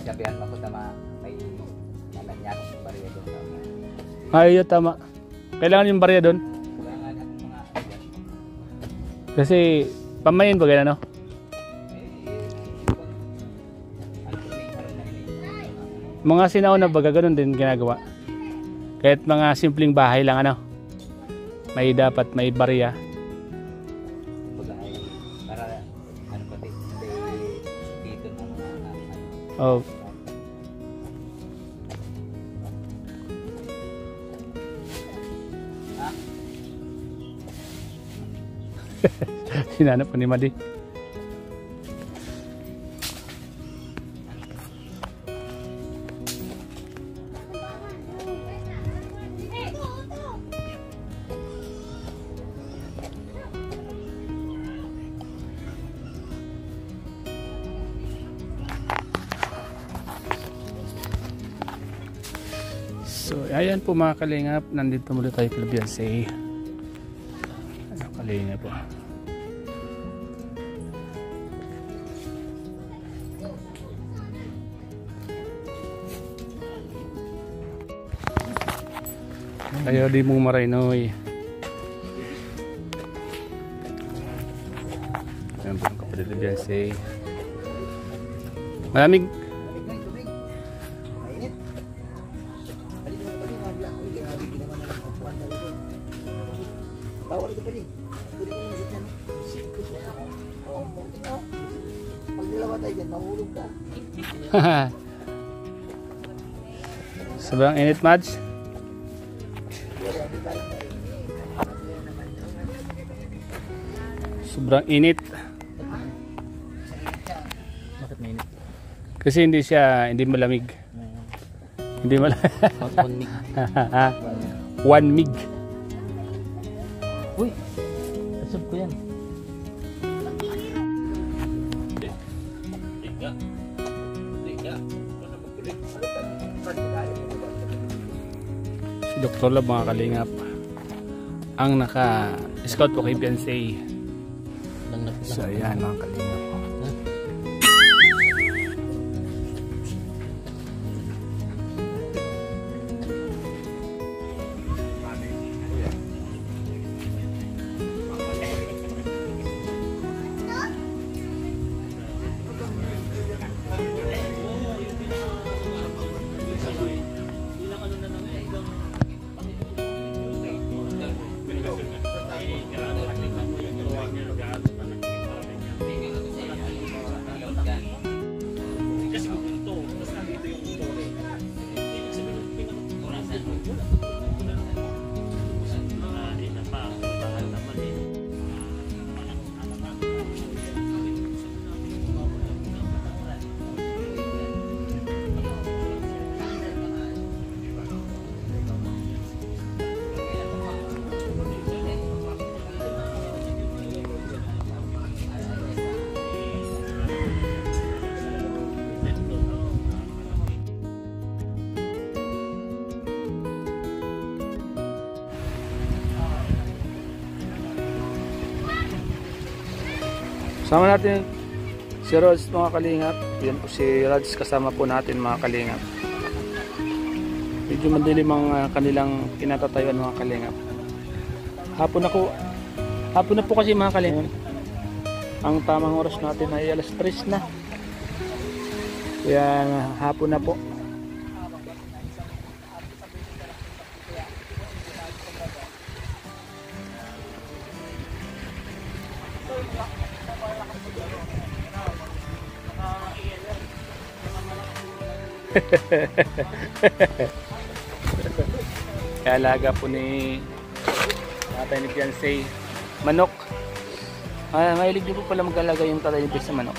Sabihan mo ko tama may nananya akong barya doon. Ay, tama. Kailangan yung barya doon. Kailangan akong mga agad. Kasi pamayin ba gano'n, no? Mga sinauna baga ganun din ginagawa. Kahit mga simpleng bahay lang ano. May dapat may barya. Para ano pati dito ng Oh. Sinanap ko ni Madi. So, ayan po mga kalingap, nandito muli tayo kay Beyonce. Ano kalingap po. Ayaw di mong marinoy. Ayan po ang kapatid ni Beyonce. Malamig. bawal ito pa rin. Pag nilawa tayo dyan, mahulog ka. Sobrang init, Mads. Sobrang init. Bakit mainit? Kasi hindi malamig. Hindi malamig. 1 mig. 1 mig. Uy, asap ko yan. Si Dr. Love, mga kalingap, ang naka-scout po kay Beyonce. So ayan mga kalingap po. Sama natin si Rods, mga kalingap. Yan po si Rods, kasama po natin mga kalingap. Medyo madilim ang kanilang kinatatayuan, mga kalingap. Hapon na po kasi, mga kalingap. Ang tamang oras natin ay alas 3 na. Kaya hapon na po. Alaga po ni tatay ni Beyonce manok. Mahilig din po pala mag-alaga yung tatay ni Beyonce sa manok.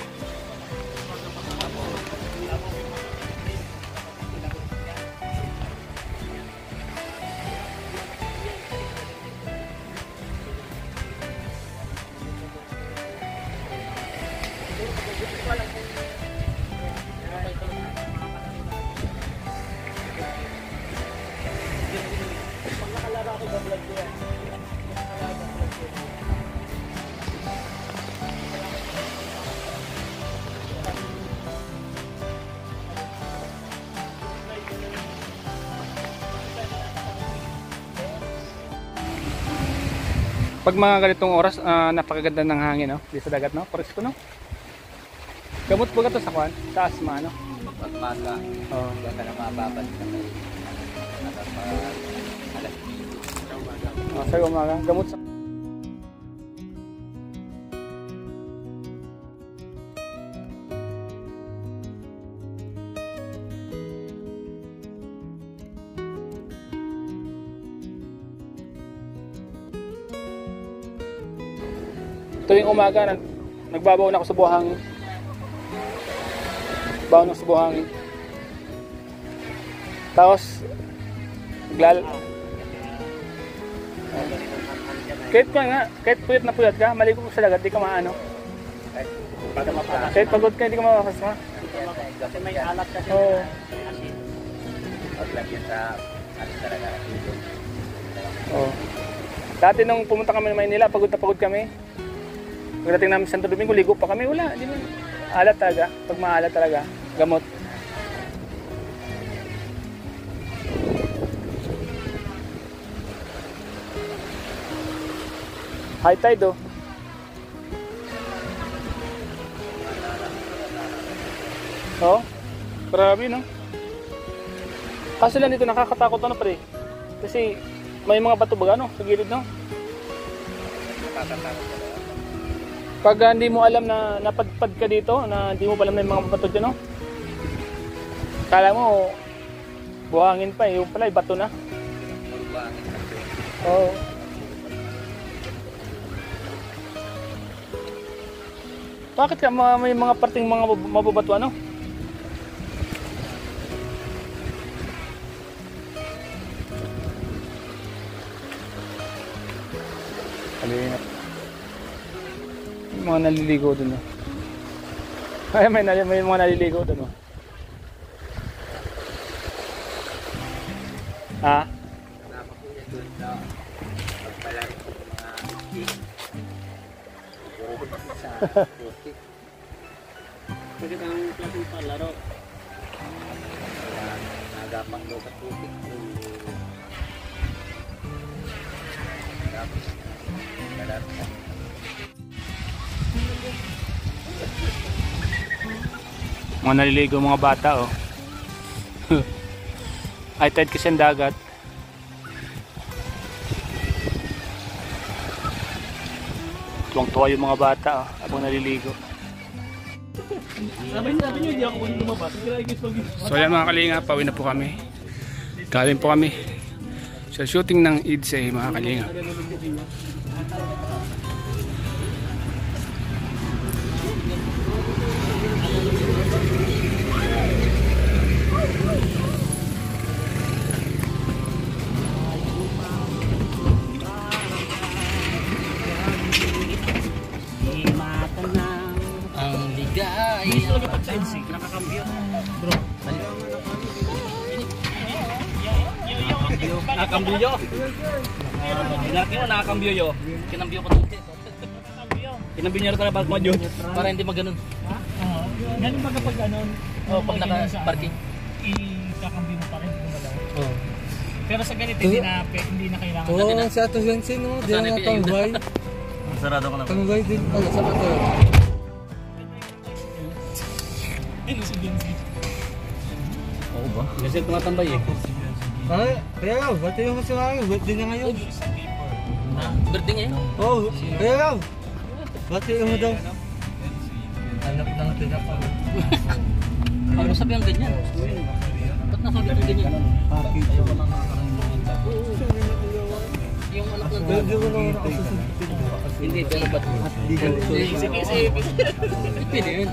Pag mga ganitong oras, napakaganda ng hangin, no? Di sa dagat, no? Presko, no? Gamot po ka to sa kwan? Sa asma, no? Pagmaga, Oo. diyan ka na mababad sa may alas 10. Sa umaga. Gamot sa... Tuwing umaga, nagbabaon ako sa buhangin. Baon ako sa buhangin. Tapos, kahit puyat na puyat ka, maligo ko sa dagat, di ka maano. Kahit pagod ka, di ka makakasma. Kasi may alat kasi. Oo. Paglagyan sa alis talaga. Oo. Dati nung pumunta kami ng Maynila, pagod na pagod kami. Pagdating namin sa Santo Domingo, ligo pa kami. Wala, di ba? Alat talaga. Pag maalat talaga, gamot. High tide, oh. Oh, grabe, no? Kaso lang dito nakakatakot, ano, pre? Kasi may mga bato ba, ano, sa gilid, no? Pag hindi mo alam na napadpad ka dito, na hindi mo alam na yung mga bato dyan, no? Kala mo, buhangin pa, yung pala, bato na. Oo. Bakit ka may mga parting mga mababato, ano? Kalingat. May mga naliligo dun, no? Ay, may mga naliligo dun, no? Ha? Kasama ko yan doon sa pagpalaro ko ng mga kick. Sa putik. Bakit ang klaseng palaro? Kaya nagapang daw sa putik. Tapos, kalaro ka. Mga naliligo mga bata, oh. Ay, tide kasi ang dagat. Tuwang-tuwa yung mga bata, oh, habang naliligo. Sabi nyo, hindi ako pwede lumabas. So yan mga kalinga, pauwi na po kami. Galing po kami sa shooting ng IDSA, mga kalinga. Ang ligay. Gusto lagi pag sa NC, nakakambyo. Bro. Nakakambyo yo. Nakakambyo mo, nakakambyo yo. Kinambyo ko dito. Kinambyo niya rin talaga pag madyo. Para hindi maganon. Ganun ba kapag ganon? Oh, pag naka-parking. Ikakambyo mo pa rin kung malaw. Oh. Pero sa ganito, hindi na kailangan. Oo, sa ato yan sino, di na tambay. Sarado ko na. Tambay din. Ano, sa ato. Ano si Genzi? Oo ba? Kasi tumatambay eh. Ay, kaya raw, ba't yung mas maraming birthday niya ngayon? Birthday ngayon? Oo, kaya raw. Ba't yung daw? Anak ng tinapag. Ano sabi ang ganyan? Ba't nasabi ang ganyan? Ayaw ko lang yung anak ng Hindi ko naman ako susunod. hindi, pero ba't? Hindi ko Sige, sige. Pwede yun.